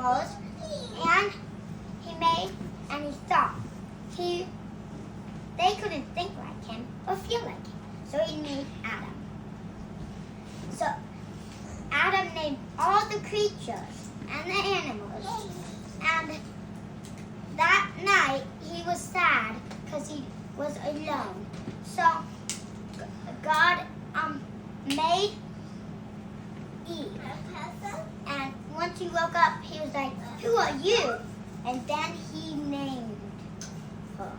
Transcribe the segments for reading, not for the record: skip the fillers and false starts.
animals, and he thought they couldn't think like him or feel like him, so he made Adam. So Adam named all the creatures and the animals, and that night he was sad because he was alone. So God made Eve, and once he woke up, he was like, "Who are you?" And then he named her.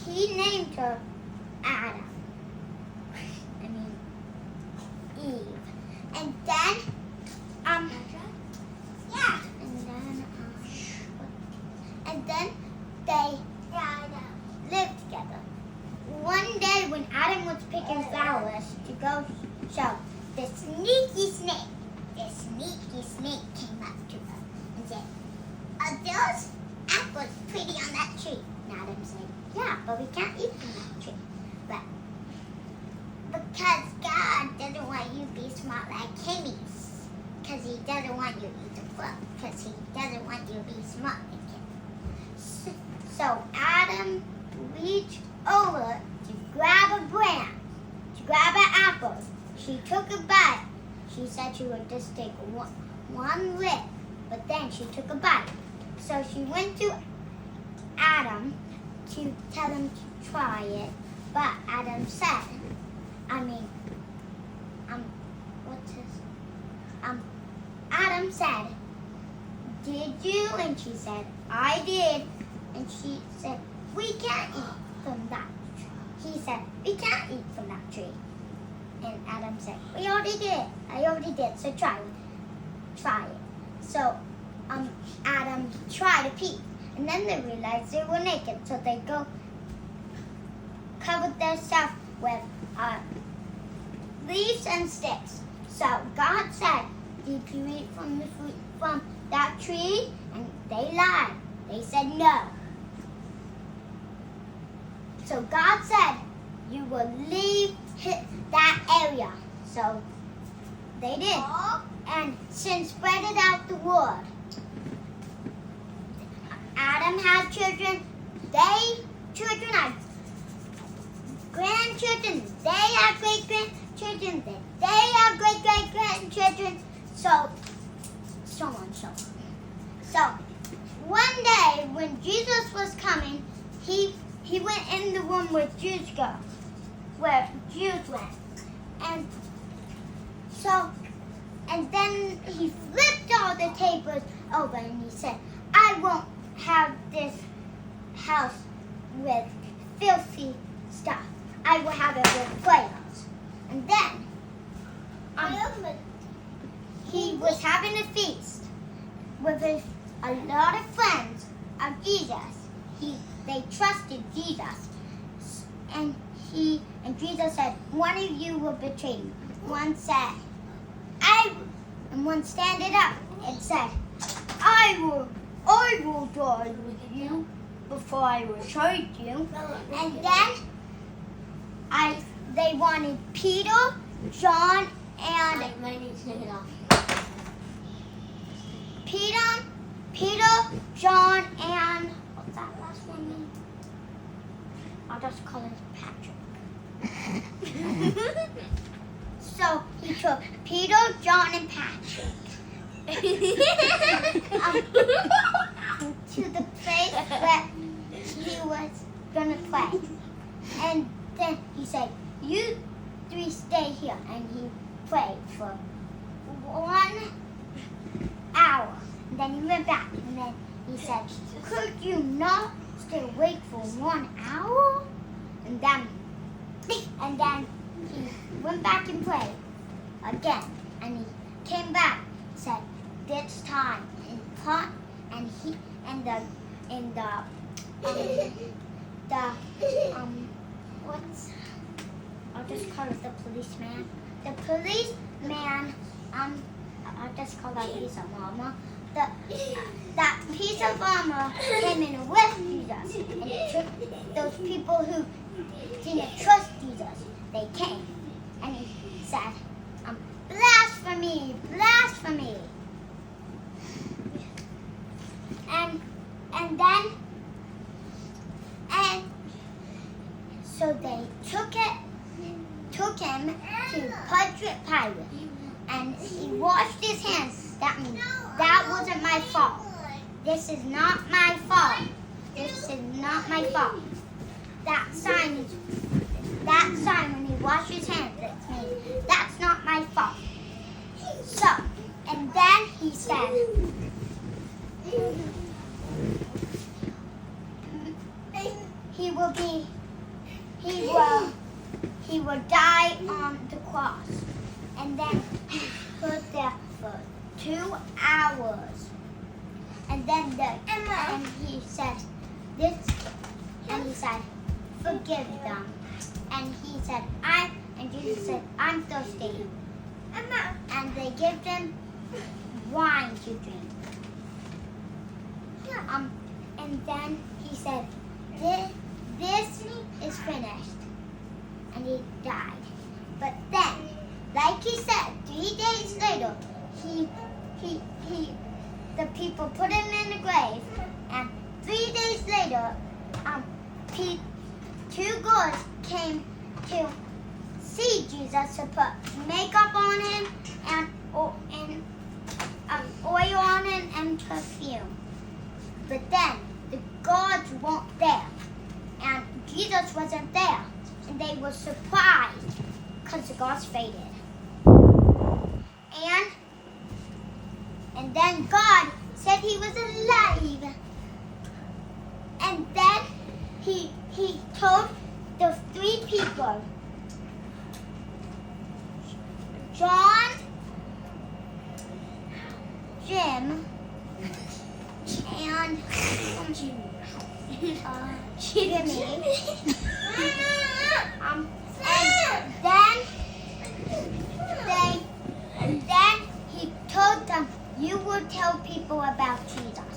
He named her Adam. Eve. And then, they lived together. One day when Adam was picking flowers to go show, the sneaky snake came up to her and said, "Are those apples pretty on that tree?" And Adam said, "Yeah, but we can't eat from that tree." But because God doesn't want you to be smart like him is. Because he doesn't want you to eat the fruit. Because he doesn't want you to be smart like him. So Adam reached over to grab a branch, to grab an apple. She took a bite. She said she would just take one lip, but then she took a bite. So she went to Adam to tell him to try it, but Adam said, Adam said, "Did you?" And she said, "I did." And she said, "We can't eat from that tree." He said, "We can't eat from that tree." And Adam said, "We already did. I already did. So try it." So Adam tried a piece, and then they realized they were naked. So they covered themselves with leaves and sticks. So God said, "Did you eat from the fruit from that tree?" And they lied. They said no. So God said, "You will leave that area." So they did. And sin spread it out the world. Adam had children. Children had grandchildren. They have great-grandchildren. They have great-great-grandchildren. So on. So one day when Jesus was coming, he went in the room where Jews go, where Jews went, and then he flipped all the tables over and he said, "I won't have this house with filthy stuff. I will have it with crayons." And then he was having a feast with a lot of friends of Jesus. They trusted Jesus. And Jesus said, "One of you will betray me." One said, and one standed up and said, I will die with you before I will trade you." And then they wanted Peter, John, and Peter, John, and what's that last one name? I'll just call it Patrick. So he took Peter, John, and Patrick to the place where he was gonna play, and then he said, "You three stay here," and he played for 1 hour. And then he went back, and then he said, "Could you not stay awake for 1 hour?" And then he went back and played again, and he came back, said, "This time," and I'll just call it the policeman. The policeman, I'll just call that piece of armor. That piece of armor came in with Jesus, and it took those people who didn't trust Jesus. They came, and he said, "Blasphemy, blasphemy." and so they took him to Portrait Pilot, and he washed his hands. That means that wasn't my fault. This is not my fault. This is not my fault. That sign when he washed his hands, that's not my fault. So, and then he said, he will die on the cross. And then he stood there for 2 hours. And then and he said, forgive them. And he said, and Jesus said, I'm thirsty. And they gave him wine to drink. And then he said, this is finished. And he died. But then, like he said, 3 days later, the people put him in the grave. And 3 days later, 2 girls came to see Jesus to put makeup on him and oil on him and perfume. But then the guards weren't there, and Jesus wasn't there, and they were surprised because the guards faded. And then God said he was alive, and then he told the 3 people, John, Jim, and Jimmy. And then he told them, you will tell people about Jesus.